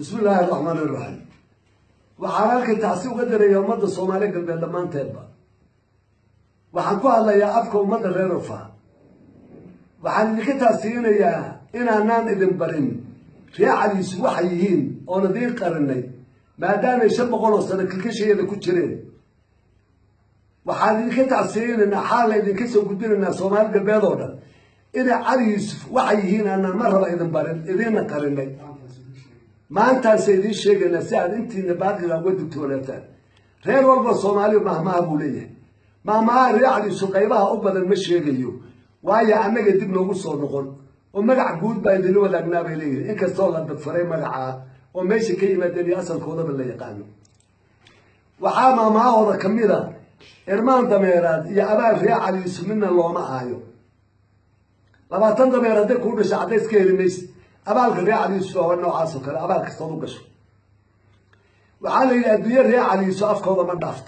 بسم الله الرحمن الرحيم وحالك تعسيب قدر يا مدة الصومالية قلبي لما انتبه وحنكو الله يا أبكو مدة غير رفع وحنك تعسيين يا إنا نان إذن برين في علي سوحيين ونذير قرني ما دام يشبه سنة كل شيء اللي كتشرين وحنك تعسيين إن حالة إذن كسو قدر إن الصومال قلبي هذا إذا علي سوحيين أنا مرة إذن برين إذن قرني ما أنت سيدي الشيء أنا سعد أنت نبادي لو دكتورتان غير والله الصومالي مهما أقوليه مهما رياضي سقيبها أبدا المشي اليوم وهي أنا قد نقول صور نقول ومرع جود بيدلوا الأجنبي ليه إنك صار الدكتورين مرعى وماشي كلمة دنيا أصل كوضة بالله يقانو وحاما ما هو كميرا إرمان دميرات يا أبا رياضي يسمينا الله ما آيو لما تندميرات ده كل شعبيس كيرميس أبالك رياضي يسوى والنوع عاصوكا أبالك صدوق شو وحالي الدنيا رياضي يسوى أفكار ما دافت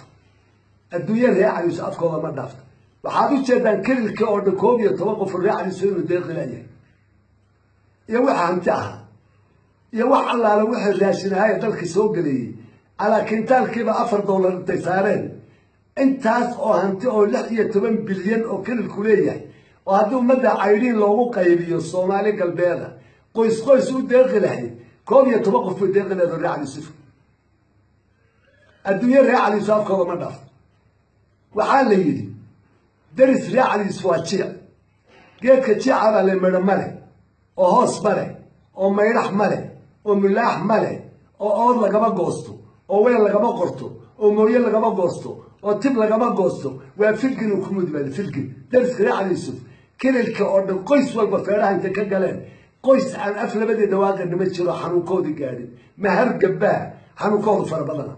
الدنيا رياضي يسوى أفكار ما دافت وحادو جدا كل الكورد كوبي يتوقف الرياضي يسوى الداخل عليه يوحى امتعها يوحى الله لو وحى لاشين هاي دلك سوق لي على كنتال كيف $4 تسارين انت او هانتي او 16 بليون او كل الكليه وهادو مدى عايرين لوgu qaybiyo Soomaali galbeeda qoys u deeqlahay koob iyo toban qof u deeqlahay raaci sif adduunyo raaci saafkooda ma dhaaf waxa la yiri daris raaci swaajiya geedka jicaba la marmare oo hoos mare oo mayrax mare oo milaax mare oo lagama goosto oo weel lagama qorto oo mooye lagama goosto oo tib lagama goosto waa filkin ku mudbal filkin daris raaci sif كلك أردن قيس والبفرة أنت كجلان قيس عن أفلام بدي دواقع نمشي حنو كودي قاعد مهر جباه حنو كود فربنا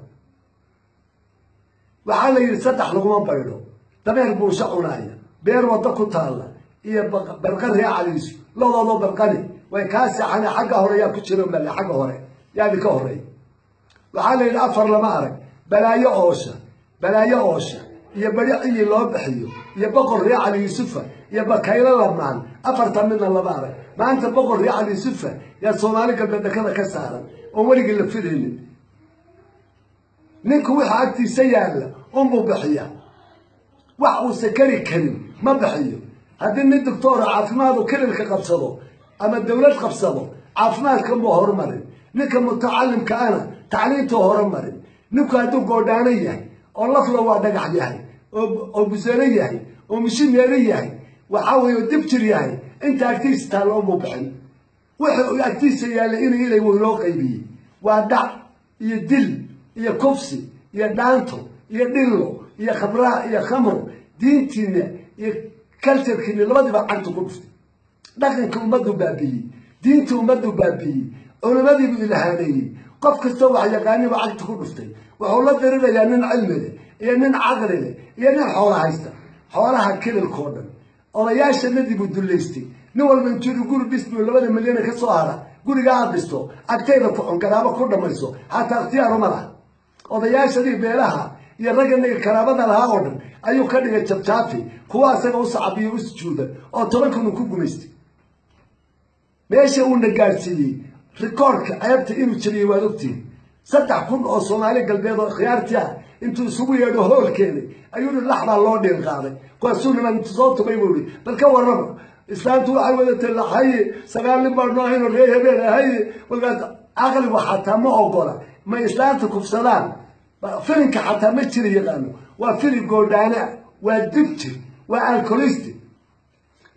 وحاله يرتاح لقمان بيرو تمام بوشعونايا بير وضكوا تالا هي برقان هي عليش لا برقاني ويكاسي عن حاجة هريا كتير من اللي حاجة هريا يعني كهري وحاله الأفر لما أرك بلايا أوشة يبرع إلي الله بحيو يبقر رياء يوسف يبقى كيلا لبنان أفرت من الله بارك ما أنت بقر رياء يوسف يا صومالي قبل كذا كسارة ومرق اللي في الهند نيك وحا أكتي سيالة أمه بحيا وحو سكري كريم ما بحيو هذين الدكتور عافماد وكل اللي قبصده أما الدولة قبصده عافماد كم هرمري نيك متعلم كأنا تعليمته هرمري نيك هدو قردانية الله فلو وعدك عليها وبزرية ومشينيرية وحاول يدبتريها انت اكتيس تالو مبحن وحو اكتيس يالي إلي ويلوقي بيه وادع يدل يكفسي يدانتو يدلو يخبراء يخمر دينتنا يكالتر كني لبادي بقانتو قبفتي لكن كم مدو بابي دينتو مدو بابي علمادي بالهاني قف كستوى يقاني وعقتو قبفتي وحولا درنا يا نن علمي يا نن عقلي يا نن حولها هيستا حولها كل الكودن odayaasha sanadii buu duleystay nin walba intuu guri bismi 2 milyan ka soo hara guriga abisto agteeda ku xongaraabo ku dhamayso hatta ikhtiyaar ma laha odayaashadii beelaha iyo ragga karaabada lahaa oo dhan ayuu ka dhigay jabjaafi kuwa asaga u sacabiyo u sujuuda oo 10 kun ku gumaystay meesha uu nagaarsiiyay rikoorka ayabta inuu jabiyay waa ogtiin 3 kun oo Soomaali galbeed oo khiyaartii ah intuu isugu yeedho hoolkeena ayuu laxda loo dheel qaaday قاسون من تصوت بيقولي بل كورنا إسلام تو عودة الحي سجال برناهين الريه بينا هاي وقال أغلب وحتى ما أقوله ما إسلام تكف سلام فيلك حتى ما تشري يغنوا وفيلك جوردانا والدبتي والكوليستي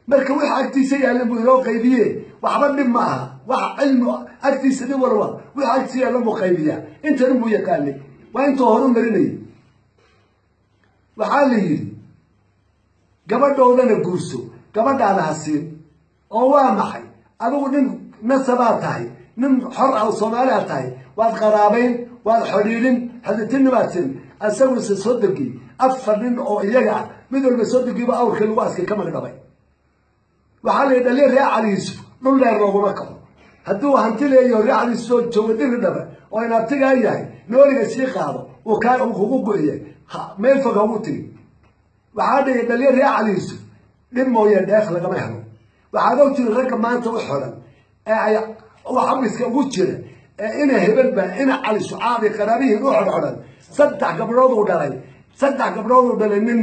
بل كوي حاجتي سيء اللي بيروق قيبيه وحبب معها وعلم أكتي سني وروا وحاجتي اللي مقيبيه أنت نبو يقالي وأنت هرم مريني وحالي gabadhoodana guurso gabadhaada hasiin oo waa maxay adigu nin nasaba tahay nin xor ah Soomaali ah tahay waad qaraabayn waad xiriirin hadatin baatin asagu soo dagi afar nin oo iyaga mid walba soo dagiba awrka lagu askay kama dhabay waxa la yidhi Raaci Yusuf dhul dheer looguma kabo hadduu hanti leeyahay Raaci Yusuf joogo dhir dhaba oo inaad tagayay nooliga sii qaado oo ka ugu go'yay meel fog ugu tiri وعاد يدلي رياضي يوسف لما هو يدخل لقى ما يحلو وعادوا ترى رقم ما أنت وحرا وحبس كوجرة ina hebel baa ina cali sucaabi qaraabihii u xorxoran saddex gabdhood uu dhalay saddex gabdhood uu dhalay nin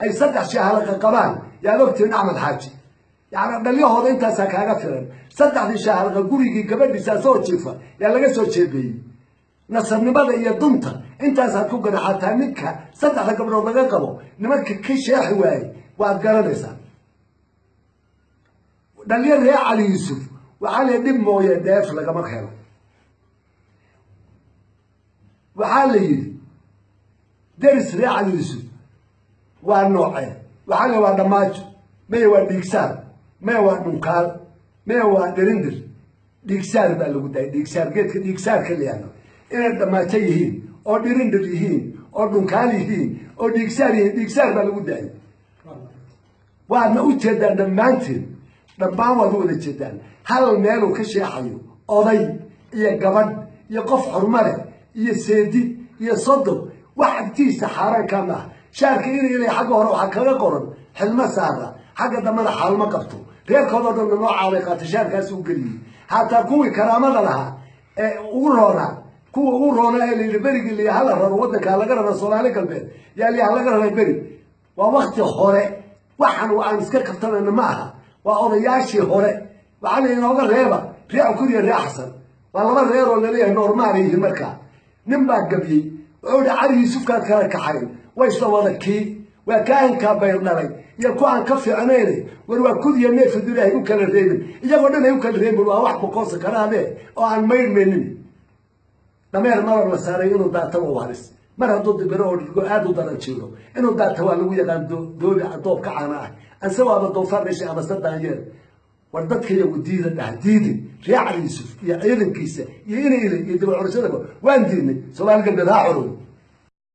ay saddex shaahalaqa qabaan yaa ogtiin axmed xaaji yani dhalyahooda intaasaa kaaga filan saddexdii shaahalaqa gurigii gabadhiisaa soo jiifa yaa laga soo jeebeeyey nasabnimada iyo dunta intaasaad ku ganaxataa ninka saddexda gabdhood laga qabo nimanka ka sheexi waayey waad garanaysaa dhalyo ree cali yuusuf waxaa la dhib mooye dheef lagama helo waxaa la yidhi deris ree cali yuusuf waa noocee waxaa la waa dhammaajo maya waa dhiigsaar maya waa dhunkaal maya waa dhirindir dhiigsaar baa lagu daayay dhiigsaar geedka dhiigsaarka la yahdo inay dhammaajo yihiin oo dhirindir yihiin oo dhunkaal yihiin oo dhiigsaar yihiin dhiigsaar baa lagu daayay waadna u jeedaan dhammaantiin dhammaan waad u wada jeedaan hal meeluu ka sheexayo oday iyo gabadh iyo qof xurmale iyo seedi iyo sodob wax agtiisa xaaraanka maaha shaarka inay xagga hore waxaa kaga qoran xilmo saara xagga dambana xaalmo qabto reerkoodoo dhanna noocaaday qaata shaarkaasi u geliyey hataa kuwii karaamada lahaa ee ugu roonaa kuwa ugu roonaa ee layidhi berigii liya hala raro waddankaa laga rara soomaali galbeed yaa liya halaga raray beri waa wakti hore waxaan aan iska kabtanayna ma aha waa odayaashii hore waxaa la inooga reeba ree cukuriya ree xasan waa laba reer oo laleeyahay noormaal yihiin markaa nin baa gabiyey wuxuu dhi cali yuusufkaad kala kaxayn way isla wada kii waa kaahinkaa bayr dhalay iyo ku aan ka fiicnaynay war waa kudiya neefid ilaahay u kala reebin iyagoo dhan ay u kala reebin waa wax boqoosa karaadee oo aan maydhmaynin dhameer marar la saaray inuu daata u halis mar hadduu dibiro oo dhigo aada u daran jiro inuu daata waa lagu yaqaan doobi doob ka caana ah anse waaba doofaar dhashay ama saddaanyeer war dadka iyagu diida dhah diidi ree cali yuusuf iyo ciidankiisa iyo ina ilay iyo daba curashadaba waan diidnay soomaali galbeed ha xorow